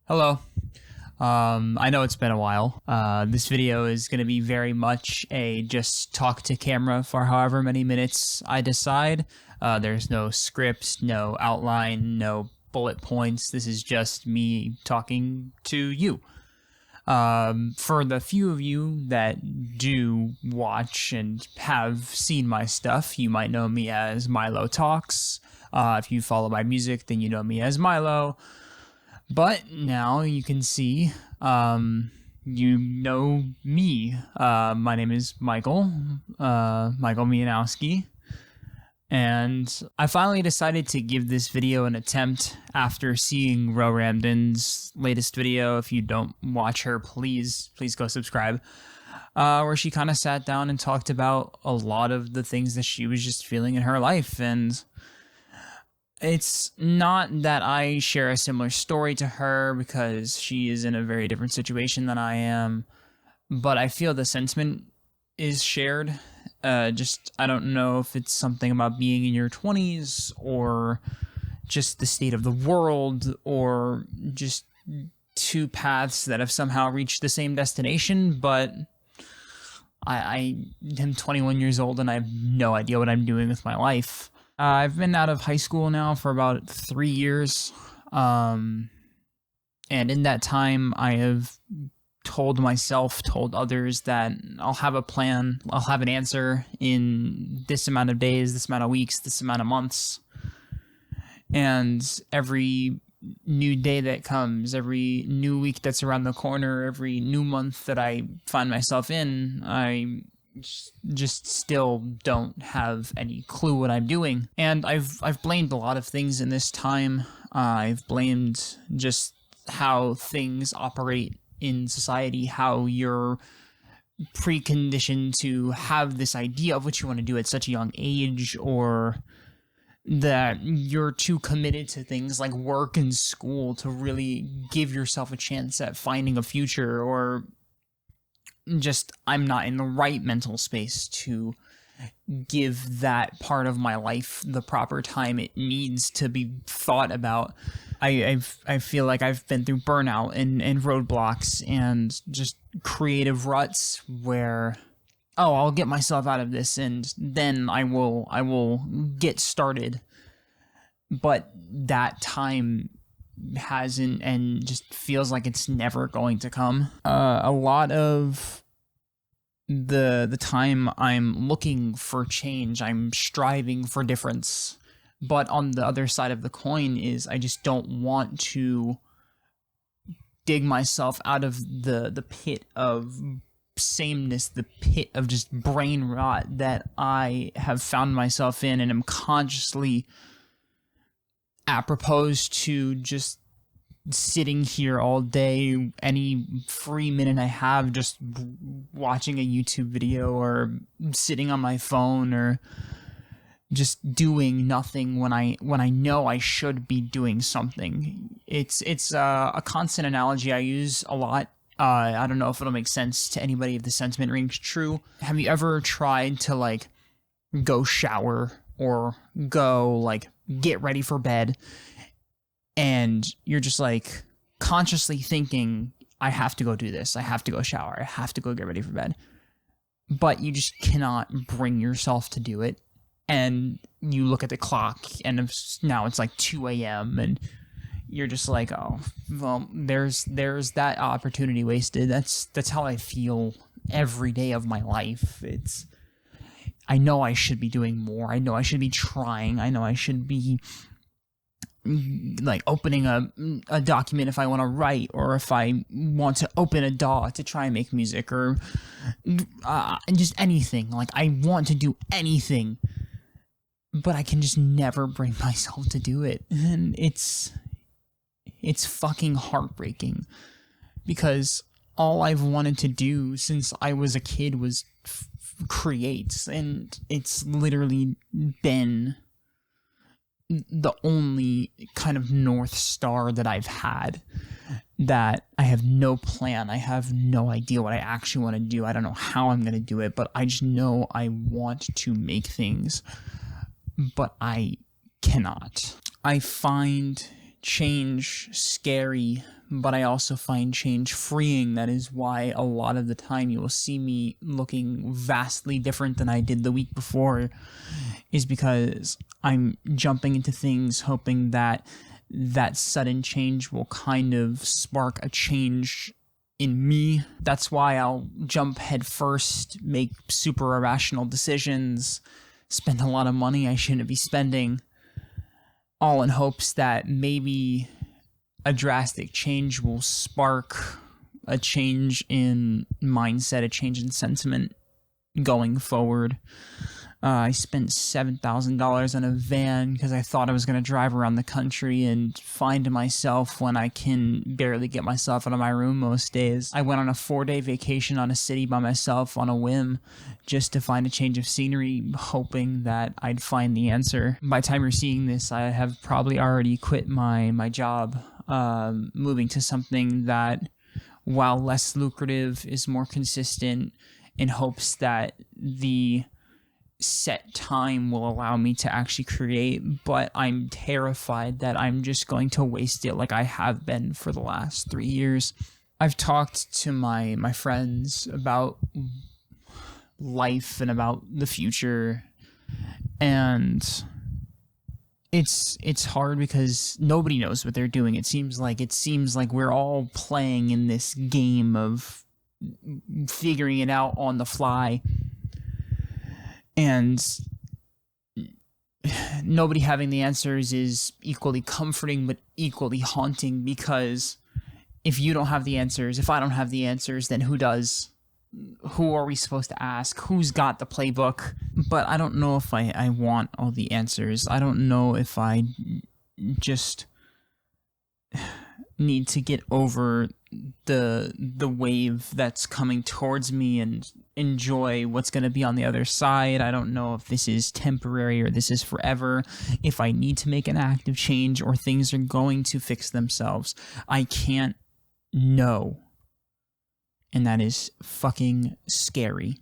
Hello. I know it's been a while. This video is going to be very much a just talk to camera for however many minutes I decide. There's no script, no outline, no bullet points. This is just me talking to you. For the few of you that do watch and have seen my stuff, you might know me as Milo Talks. If you follow my music, then you know me as Milo. But now you can see, you know me. My name is Michael, Michael Mianowski. And I finally decided to give this video an attempt after seeing Ro Ramden's latest video. If you don't watch her, please go subscribe. Where she kind of sat down and talked about a lot of the things that she was just feeling in her life. And it's not that I share a similar story to her because she is in a very different situation than I am, but I feel the sentiment is shared. I don't know if it's something about being in your 20s or just the state of the world or just two paths that have somehow reached the same destination, but I am 21 years old and I have no idea what I'm doing with my life. I've been out of high school now for about 3 years, and in that time I have told myself, told others that I'll have a plan, I'll have an answer in this amount of days, this amount of weeks, this amount of months, and every new day that comes, every new week that's around the corner, every new month that I find myself in, I just still don't have any clue what I'm doing. And I've blamed a lot of things in this time. I've blamed just how things operate in society, how you're preconditioned to have this idea of what you want to do at such a young age, or that you're too committed to things like work and school to really give yourself a chance at finding a future, or just I'm not in the right mental space to give that part of my life the proper time it needs to be thought about. I feel like I've been through burnout and roadblocks and just creative ruts where, oh, I'll get myself out of this and then I will get started. But that time hasn't, and just feels like it's never going to come. A lot of the time I'm looking for change, I'm striving for difference, but on the other side of the coin is I just don't want to dig myself out of the pit of sameness, the pit of just brain rot that I have found myself in, and am consciously apropos to just sitting here all day, any free minute I have, just watching a YouTube video or sitting on my phone or just doing nothing when I know I should be doing something. It's a constant analogy I use a lot. I don't know if it'll make sense to anybody if the sentiment rings true. Have you ever tried to like go shower or go like get ready for bed, and you're just like consciously thinking, I have to go do this, I have to go shower, I have to go get ready for bed, but you just cannot bring yourself to do it, and you look at the clock and now it's like 2 a.m. and you're just like, oh, well, there's that opportunity wasted. That's how I feel every day of my life. I know I should be doing more, I know I should be trying, I know I should be like opening a document if I want to write, or if I want to open a DAW to try and make music, or just anything. Like, I want to do anything, but I can just never bring myself to do it. And it's fucking heartbreaking, because all I've wanted to do since I was a kid was create, and it's literally been the only kind of North Star that I've had, that I have no plan. I have no idea what I actually want to do. I don't know how I'm going to do it, but I just know I want to make things, but I cannot. I find change scary, but I also find change freeing. That is why a lot of the time you will see me looking vastly different than I did the week before, is because I'm jumping into things hoping that that sudden change will kind of spark a change in me. That's why I'll jump head first, make super irrational decisions, spend a lot of money I shouldn't be spending, all in hopes that maybe a drastic change will spark a change in mindset, a change in sentiment going forward. I spent $7,000 on a van because I thought I was going to drive around the country and find myself when I can barely get myself out of my room most days. I went on a 4-day vacation on a city by myself on a whim just to find a change of scenery, hoping that I'd find the answer. By the time you're seeing this, I have probably already quit my job, moving to something that, while less lucrative, is more consistent, in hopes that the set time will allow me to actually create. But I'm terrified that I'm just going to waste it like I have been for the last 3 years. I've talked to my friends about life and about the future, and it's hard because nobody knows what they're doing. It seems like we're all playing in this game of figuring it out on the fly, and nobody having the answers is equally comforting but equally haunting, because if you don't have the answers, if I don't have the answers, then who does? Who are we supposed to ask? Who's got the playbook? But I don't know if I want all the answers. I don't know if I just need to get over the wave that's coming towards me and enjoy what's going to be on the other side. I don't know if this is temporary or this is forever, if I need to make an active change or things are going to fix themselves. I can't know. And that is fucking scary.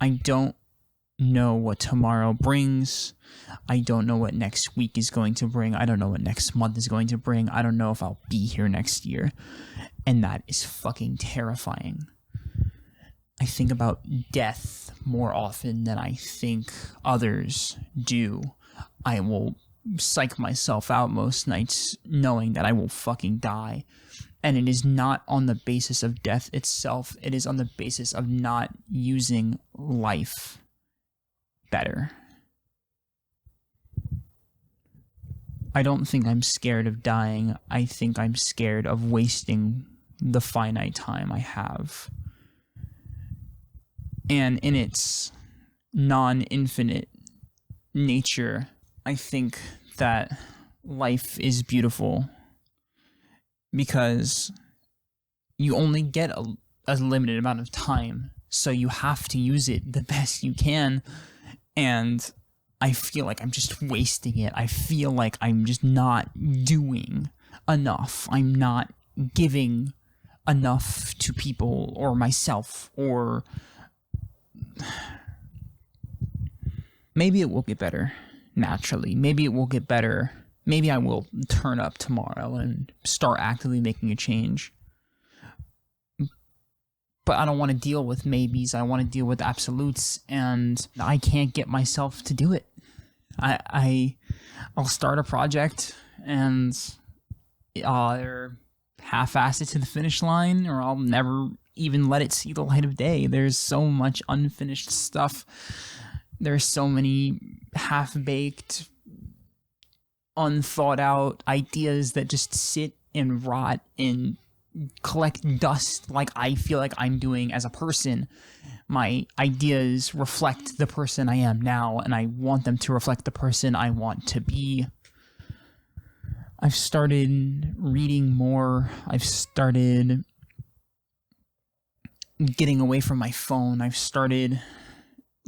I don't know what tomorrow brings. I don't know what next week is going to bring. I don't know what next month is going to bring. I don't know if I'll be here next year. And that is fucking terrifying. I think about death more often than I think others do. I will psych myself out most nights knowing that I will fucking die. And it is not on the basis of death itself. It is on the basis of not using life better. I don't think I'm scared of dying. I think I'm scared of wasting the finite time I have. And in its non-infinite nature, I think that life is beautiful, because you only get a limited amount of time, so you have to use it the best you can. And I feel like I'm just wasting it. I feel like I'm just not doing enough. I'm not giving enough to people or myself, or maybe it will get better naturally. Maybe it will get better. Maybe I will turn up tomorrow and start actively making a change. But I don't want to deal with maybes. I want to deal with absolutes, and I can't get myself to do it. I'll start a project and I'll either half-ass it to the finish line, or I'll never even let it see the light of day. There's so much unfinished stuff. There's so many half-baked, unthought out ideas that just sit and rot and collect dust, like I feel like I'm doing as a person. My ideas reflect the person I am now, and I want them to reflect the person I want to be. I've started reading more. I've started getting away from my phone. I've started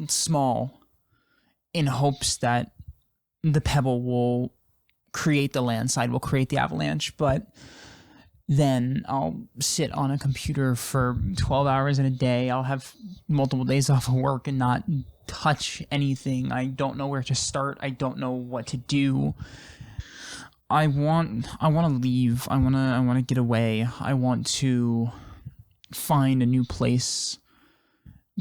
small in hopes that the pebble will create the landslide, will create the avalanche, but then I'll sit on a computer for 12 hours in a day. I'll have multiple days off of work and not touch anything. I don't know where to start. I don't know what to do. I want to leave. I want to get away. I want to find a new place.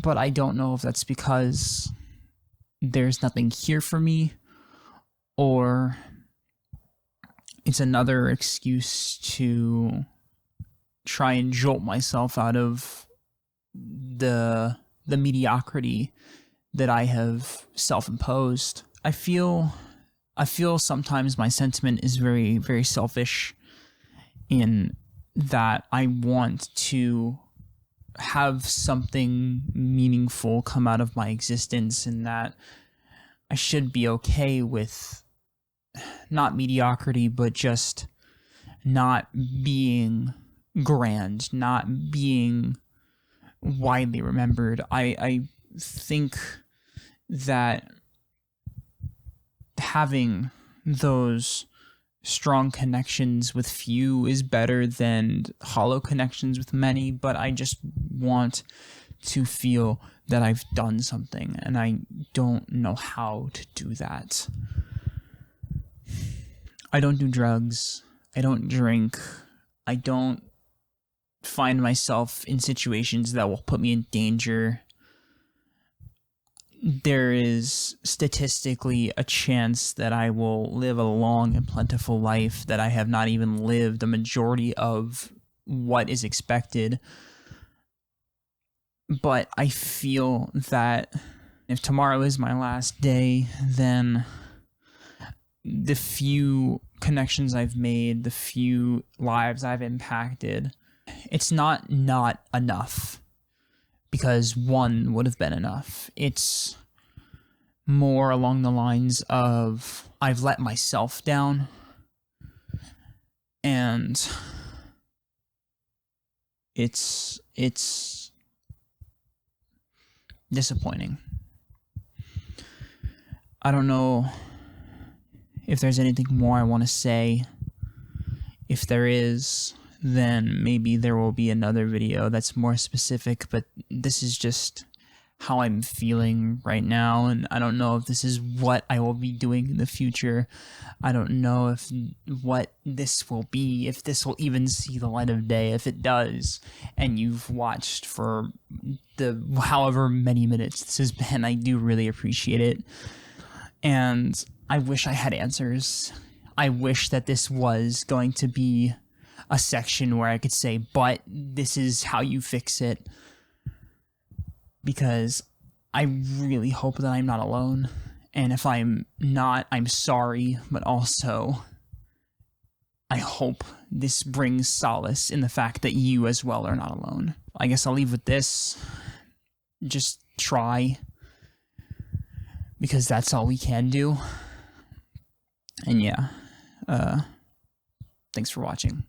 But I don't know if that's because there's nothing here for me, or it's another excuse to try and jolt myself out of the mediocrity that I have self-imposed. I feel sometimes my sentiment is very, very selfish in that I want to have something meaningful come out of my existence, and that I should be okay with not mediocrity, but just not being grand, not being widely remembered. I think that having those strong connections with few is better than hollow connections with many, but I just want to feel that I've done something, and I don't know how to do that. I don't do drugs. I don't drink. I don't find myself in situations that will put me in danger. There is statistically a chance that I will live a long and plentiful life, that I have not even lived a majority of what is expected. But I feel that if tomorrow is my last day, then the few connections I've made, the few lives I've impacted, it's not enough. Because one would have been enough. It's more along the lines of I've let myself down, and it's disappointing. I don't know if there's anything more I want to say. If there is, then maybe there will be another video that's more specific, but this is just how I'm feeling right now, and I don't know if this is what I will be doing in the future. I don't know if what this will be, if this will even see the light of day. If it does, and you've watched for the however many minutes this has been, I do really appreciate it, and I wish I had answers. I wish that this was going to be a section where I could say, but this is how you fix it, because I really hope that I'm not alone, and if I'm not, I'm sorry, but also I hope this brings solace in the fact that you as well are not alone. I guess I'll leave with this. Just try, because that's all we can do. And yeah, thanks for watching.